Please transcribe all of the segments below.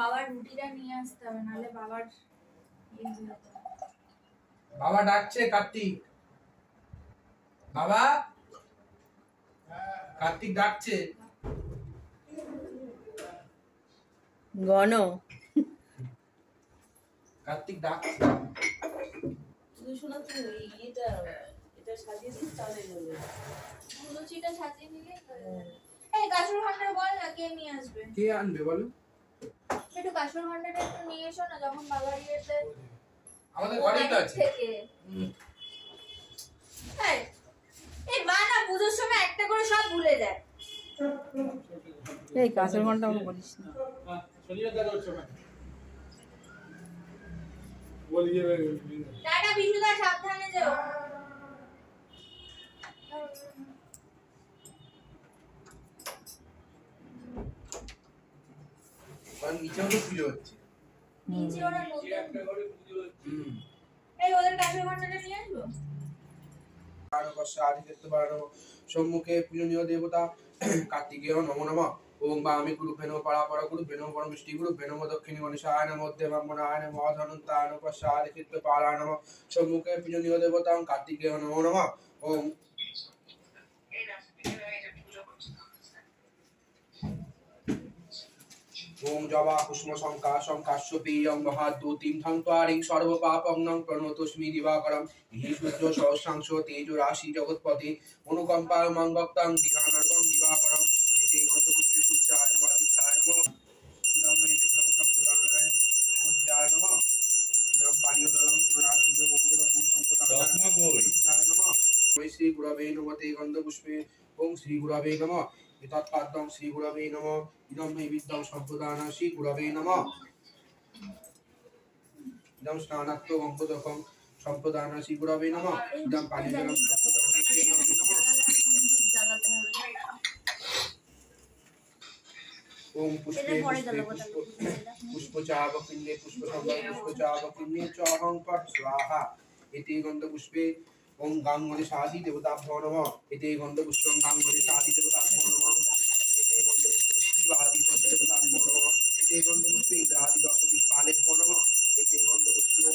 বাবার রুটিটা নিয়ে আসতে হবে, নাহলে বাবার বাবা ডাকছে কার্তিক, বাবা কার্তিক ডাকছে। গণ কার্তিক ডাকছে। তুই শোনা, তুই এটা সাজিয়ে দিস তাহলে বলবে লুচিটা সাজিয়ে নিলে। এই কাশুর ভান্ডার বল না কে নিয়ে আসবে? কে আনবে বলো? একটু কাশুর ভান্ডারটা একটু নিয়ে এসো না, যখন বাবার ইয়েতে আমাদের ঘরেই তো আছে। এই মা না পুজোর সময় একটা করে সব ভুলে যায়। এই কাঁচের ঘন্টা আমি বলিস না। চলিয়ে দেখা হচ্ছে না। বলিয়ে টাটা বিশুদা, সাবধানে যেও। আর নিচেও তো পুজো হচ্ছে। নিচে ওরা নতুন একটা ঘরে পুজো হচ্ছে। এই ওদের কাশুর ভান্ডারটা নিয়ে আসবো। সম্মুখে পূজনীয় দেবতা কার্তিকেয় নমো নমঃ। ওম বামি গুরুভ্যো নমঃ পরাপর গুরুভ্যো নমঃ পরমেষ্টি গুরুভ্যো নমঃ দক্ষিণী গণেশায় নমঃ মধ্যে ব্রাহ্মণায় নমঃ ধনন্তায় নমঃ পশ্চাৎ চিত্তপালায় নমঃ। সম্মুখে পূজনীয় দেবতা কার্তিকেয় নমো নমঃ। ওম ওম জবা কুসুম শঙ্কা শঙ্কাশ্য পেয়ং মহাদ্যুতিম ধন্ত্বারিং সর্বপাপং নং প্রণতস্মি দিবাকরম। হি সূর্য সহস্রাংশ তেজো রাশি জগৎপতি অনুকম্পায় মঙ্গক্তাং দিহানর্গং দিবাকরম। এতে গন্তপুষ্পে সূর্যায় নমঃ আদিত্যায় নমঃ ইদমে বিদ্যং সম্প্রদানায় সূর্যায় নমঃ। ইদম পানীয় দলং পুনরাত পূজো গঙ্গোদকং সম্প্রদানায় সূর্যায় নমঃ। ওই শ্রী গুরবে নমঃ তে গন্ধপুষ্পে ওং শ্রী গুরবে নমঃ। এতৎপাদ্যং শ্রী গুরবে নমঃ। ইদম মে বিদ্যং সম্প্রদানা শ্রী গুরবে নমঃ। ইদম স্নানাত্ম গঙ্গোদকং সম্প্রদানা শ্রী গুরবে নমঃ। ইদম পানীয় দলং সম্প্রদানা শ্রী গুরবে নমঃ। ওম পুষ্পে পুষ্পে পুষ্পচাবকিন্নে পুষ্পসংবাদ পুষ্পচাবকিন্নে চ অহং তৎ স্বাহা। এতে গন্ধপুষ্পে ওম গাঙ্গনে সাদি দেবতাভ্যো নমঃ। এতে গন্ধপুষ্পং গাঙ্গনে সাদি দেবতাভ্যো নমঃ। এতে গন্ধপুষ্পং শিবাদি পঞ্চদেবতাভ্যো নমঃ। এতে গন্ধপুষ্পে ইন্দ্রাদি দশদিক্পালেভ্যো নমঃ। এতে গন্ধপুষ্পং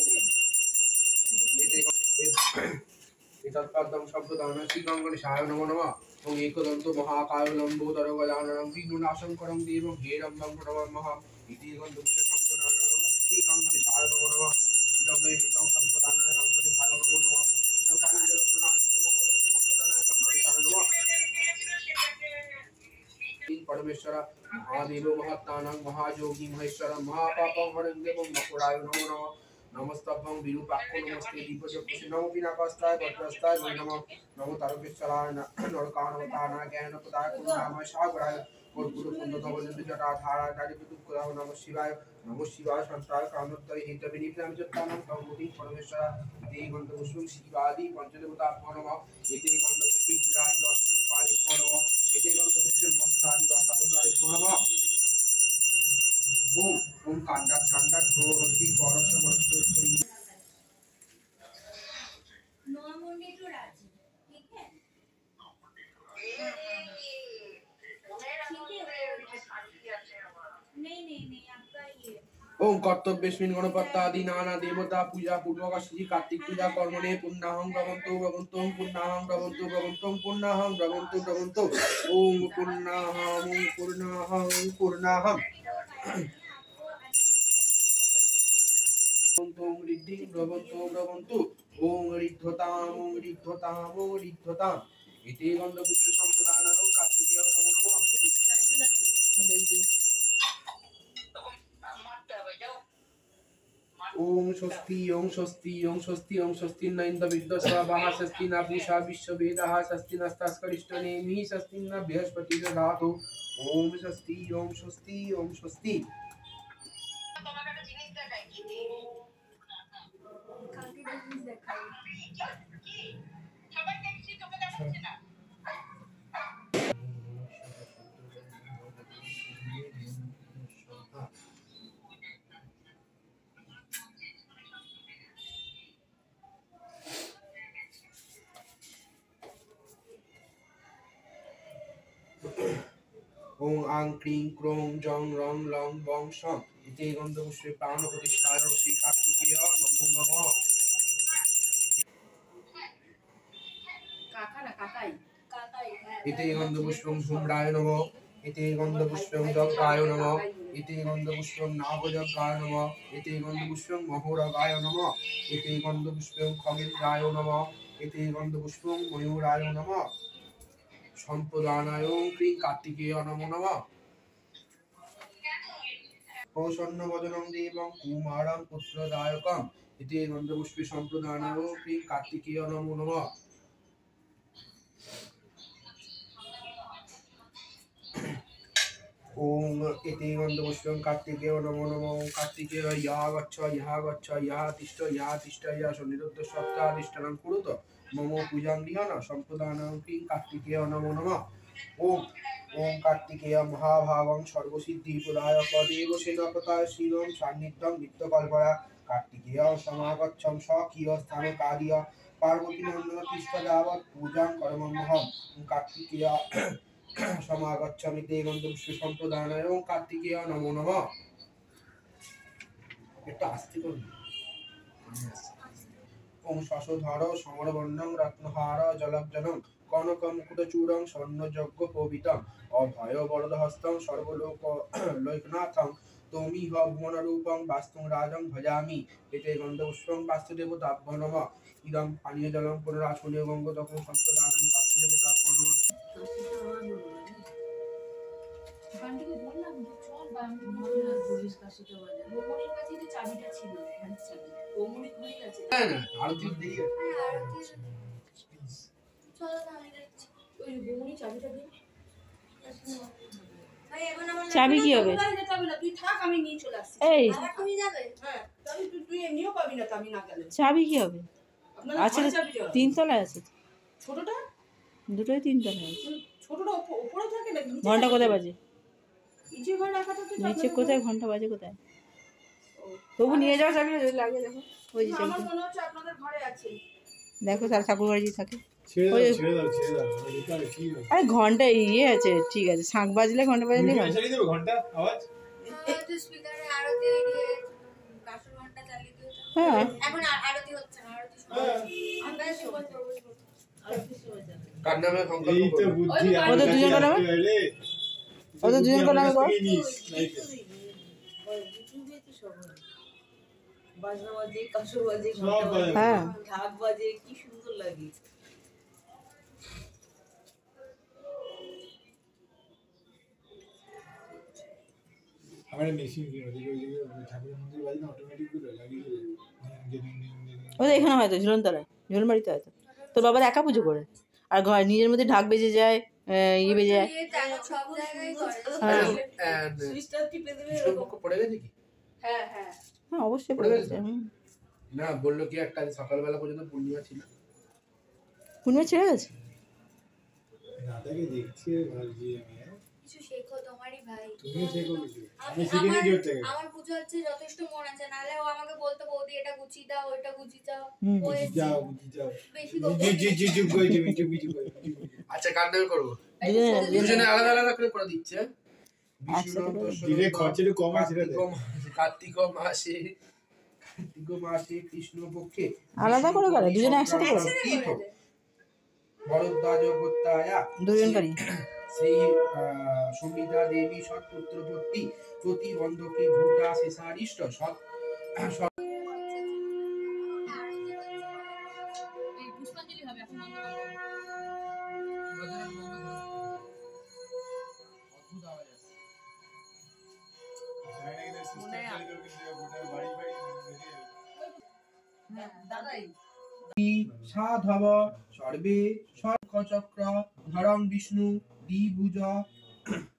এতৎপাদ্যং সম্প্রদানা শ্রী গঙ্গণেশায় নমো নমঃ। ওং একদন্ত মহাকায় লম্বোদর গজাননং বিঘ্ননাশং করং দেবং হেরম্বং প্রণমাম্যহ। ইতি গন্ধপুষ্পে সম্প্রদানা ওং শ্রী গঙ্গণেশায় নমো নমঃ। ইদং মে হিতং সম্প্রদানা গঙ্গণেশায় নমো নমঃ। ইদং পানীয়জলং পুনরায় গঙ্গোদকং সম্প্রদানায় গঙ্গণেশায় নমঃ। পরমেশ্বর মহাদেব মহাত্মানাং মহাযোগী মহেশ্বর মহাপাপং হরং দেবং মকরায় নমো নমঃ। নমস্তভ্যং বিরূপাক্ষ নমস্তে দীপচক্ষুষে নমো পিনাকস্তায় বজ্রস্তায় বৈ নমঃ। নমো তারকেশ্বরায় নরকানবতারায় জ্ঞানপ্রদায় করুণাময় সাগরায় কর্পূর পুণ্যধবলম্বি জটাধারায় কালীপুতুক্কুলায় নমঃ শিবায়। নমঃ শিবায় সন্তায় কামোত্তরে হেতবে নিপ্রামি চত্তানাং তঙ্গতি পরমেশ্বর। এতে গন্ধপুষ্পং শিবাদি পঞ্চদেবতাভ্যো নমঃ। এতে গন্ধপুষ্পে ইন্দ্রাদি দশদিক্পালেভ্যো নমঃ। এতে গন্ধপুষ্পে মত্স্যাদি দশাবতারেভ্যো নমঃ। ओम ओम कांडा कांडा धोती परश परशुरी नॉर्मली तो राजी, ठीक है? नहीं आपका ये ओम कर्तव्यस्मिन् गणपत्यादि नाना देवता पूजा पूर्वक श्री कार्तिक पूजा कर्मणे पुण्यहं भवन्तु भवन्तु पुण्यहं भवन्तु भवन्तु पुण्यहं भवन्तु भवन्तु। ओम पुण्यहं ओम रिद्धिं भवन्तु भवन्तु। ओम रिद्धताम्। इति गन्धपुष्प सम्प्रदानं कार्तिकेय नमो नमः। ओम स्वस्ति ओम स्वस्ति ओम स्वस्ति ओम स्वस्ति न इंद्र विद्वस्वाहा स्वस्ति न पूषा विश्ववेदाः स्वस्ति नस्तास्करिष्टनेमिः स्वस्ति न बृहस्पति दधातु। ओम स्वस्ति ओम स्वस्ति ओम स्वस्ति। ओम आं क्रीं क्रों जं रं लं बं शं इति गन्धपुष्पे प्राणप्रतिष्ठाय श्री कार्तिकेय नमो नमः কাকা না কাকাই কাকাই হ্যাঁ इति गन्धपुष्पं धूम्राय नमः इति गन्धपुष्पं जग्गाय नमः इति गन्धपुष्पं नागजग्गाय नमः इति गन्धपुष्पं महोरगाय नमः इति गन्धपुष्पं खगेन्द्राय नमः इति गन्धपुष्पं मयूराय नमः सम्प्रदानाय श्री कार्तिकेय नमो नमः प्रसन्नवदनं देवं कुमारं पुत्रदायकम् इति गन्धपुष्पे सम्प्रदानाय श्री कार्तिकेय नमो नमः ओम इति गन्धपुष्पं कार्तिकेय नमो नमः कार्तिकेय या गच्छ या तिष्ठ या सन्निरुद्ध सप्ताधिष्ठानं कुरुत मम पूजां गृहण सम्प्रदानं श्री कार्तिकेय नमो नमः ओम कार्तिकेय महाभागं सर्वसिद्धिप्रदायक देवसेनापताय श्रीरं सान्निध्यं नित्यकल्पया कार्तिकेय समागच्छं स्वकीय स्थानकार्य पार्वतीनन्दन तिष्ठयावत् पूजां करोम्यहं कार्तिकेय समागच्छामि ते गन्धपुष्पे सम्प्रदानाय कार्तिकेय नमो नमः এটা আস্তে করুন ওম শশধর সমরবর্ণং রত্নহার জলজ্জনং কনকমুকুটচূড়ং স্বর্ণযজ্ঞ পবিতং অভয় বরদহস্তং সর্বলোক লোকনাথং তমিহ ভুবনরূপং বাস্তুং রাজং ভজামি এতে গন্ধপুষ্পং বাস্তুদেবতাভ্যো নমঃ ইদং পানীয় জলং পুনরাচুনীয় গঙ্গতকং সম্প্রদানং বাস্তুদেবতাভ্যো নমঃ বান্ডিকে বললাম যে চল বান্ডি পুলিশ কাশিটা বাজে মোমোর কাছে যে চাবিটা ছিল ভ্যানের চাবি ওমনি ঘুরে গেছে না না আরতি দিয়ে হ্যাঁ আরতি চল না আমি যাচ্ছি ওই বোমনি চাবিটা দিন ভাই এখন আমার চাবি কি হবে? যেতে হবে না, তুই থাক, আমি নিয়ে চলে আসছি। এই আবার তুমি যাবে হ্যাঁ, তাহলে তুই এমনিও পাবি না, আমি না গেলে। চাবি কি হবে? আপনাদের আছে ঘরে চাবিটা? তিনতলায় আছে, ছোটটা? দুটোই তিনতলায় আছে। ছোটটা উপরে থাকে না? নিচে ঘন্টা থাকে? কোথায় বাজে? নিচে ঘরে রাখা তো তুই নিচে আপনাদের কোথায় ঘরে- ঘন্টা বাজে কোথায়? ও, তবু নিয়ে যাও চাবিটা, যদি লাগে দেখো ওই যে আমার চাবিটা। মনে হচ্ছে আপনাদের ঘরে আছে। দেখো তার ঠাকুর বাড়ি থাকে। ছেড়ে ওই- দাও ছেড়ে দাও ছেড়ে দাও এটা কি আরে ঘন্টা ইয়ে আছে, ঠিক আছে, শাঁখ বাজলে ঘন্টা বাজলে হয়। চালিয়ে দেবে ঘন্টা আওয়াজ তো স্পিকারে আরতি দিয়ে কাশর ঘন্টা চালিয়ে দিও তো। হ্যাঁ এখন আরতি হচ্ছে না, আরতি শুরু হ্যাঁ। আমরা সময় করব আর কিছু হয়ে যাবে। কার নামে সংকল্প এই তো করবো? বুদ্ধি ওই ওদের দুজন করে নামে? ওদের দুজন করে নামে কর। ইউটিউবে তো সব হয়। বাজনা বাজে, কাসর বাজে, সব ঘন্টা বাজে, বাজে। হ্যাঁ। ঢাক বাজে, কি সুন্দর লাগে। আমার মেশিন কিনে দিই ওই যে ঠাকুরের মন্দির বাজে না অটোমেটিক করে লাগিয়ে দিলে ওদের এখানে হয়তো ঝুলনতলায়, ঝুলন বাড়িতে হয়তো। তোর বাবার একা পুজো করে, আর ঘর নিজের মধ্যে ঢাক বেজে যায়, ইয়ে বেজে যায়। সব জায়গায় করে হ্যাঁ। সুইচটা টিপে দেবে কৃষ্ণ এরকম। পক্ষ পড়ে গেছে কি? হ্যাঁ হ্যাঁ। হ্যাঁ অবশ্যই পড়ে পড়ে গেছে? গেছে। না বললো কি একটা সকালবেলা পর্যন্ত পূর্ণিমা ছিল। পূর্ণিমা ছেড়ে গেছে। দাদাকে দেখছি ভাবছি আমি কিছু শেখো, তোমারই ভাই। তুমি শেখো কিছু আমি আমি- শিখে নিয়েছি ওর থেকে আমার পুজো হচ্ছে যথেষ্ট মন আছে, নাহলে ও আমাকে বলতো বৌদি এটা গুছিয়ে দাও ওইটা গুছিয়ে দাও। হুম। ও এসে যাও বুঝি যাও বেশি জি জি জি চুপ করে তুমি চুপ চুপ করে আচ্ছা কার নামে করবো? দুজনে আলাদা আলাদা করে করে দিচ্ছে। দিলে খরচা একটু কম আছে রে কার্তিক মাসে কৃষ্ণ পক্ষে আলাদা করে করে, দুজনে একসাথে করে। ভরদ্বাজ গোত্রায়া দুজন করি। শ্রী সমিতা দেবী সৎপুত্রপত্তি প্রতিবন্ধকে ভূতা শেষারিষ্ট সৎ পুষ্পাঞ্জলি হবে এখন বন্ধ করো। অদ্ভুত আওয়াজ আসছে। দাদাই সাধব সর্বে শঙ্খচক্র ধরং বিষ্ণু দ্বিভুজ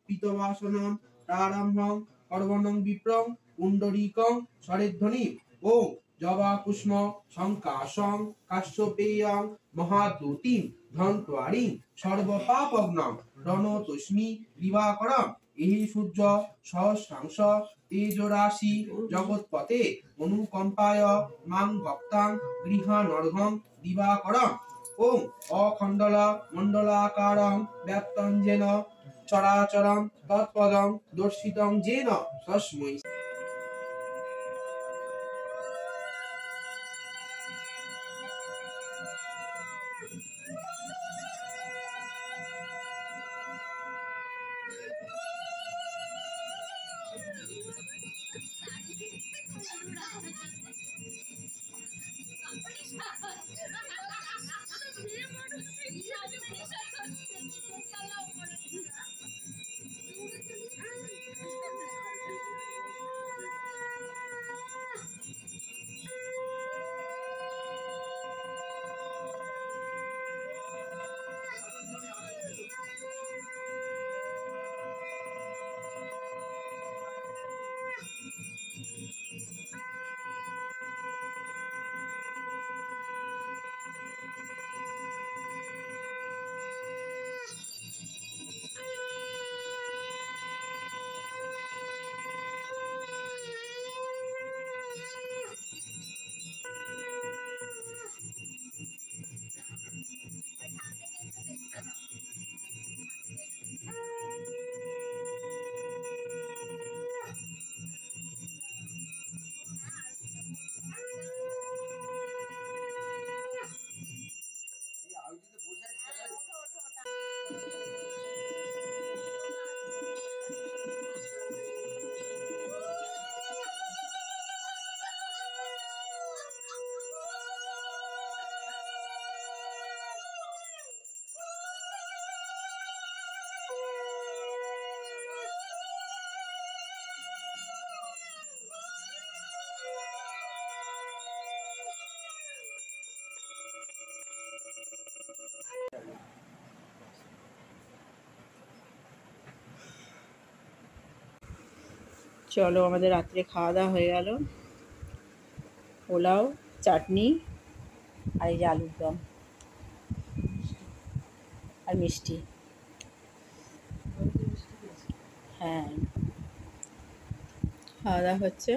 পিতবাসনম প্রারম্ভং কর্বণং বিপ্রং পুণ্ডরীকং স্বরেধ্বনি ওম জবা কুষ্ম শঙ্কাশং কাশ্যপেয়ং মহাদ্যুতিম ধন্ত্বারিং সর্বপাপগ্নম রণতস্মি দিবাকরম এই সূর্য সহস্রাংশ তেজরাশি জগৎপতে অনুকম্পায় মাং ভক্তাং গৃহানর্ঘং দিবাকরম ওম অখণ্ডল মণ্ডলাকারং ব্যাপ্তং যেন চরাচরং তৎপদং দর্শিতং যেন তস্मै চলো আমাদের রাত্রে খাওয়া দাওয়া হয়ে গেল। পোলাও, চাটনি, আর এই যে আলুর দম আর মিষ্টি। হ্যাঁ, খাওয়া দাওয়া হচ্ছে।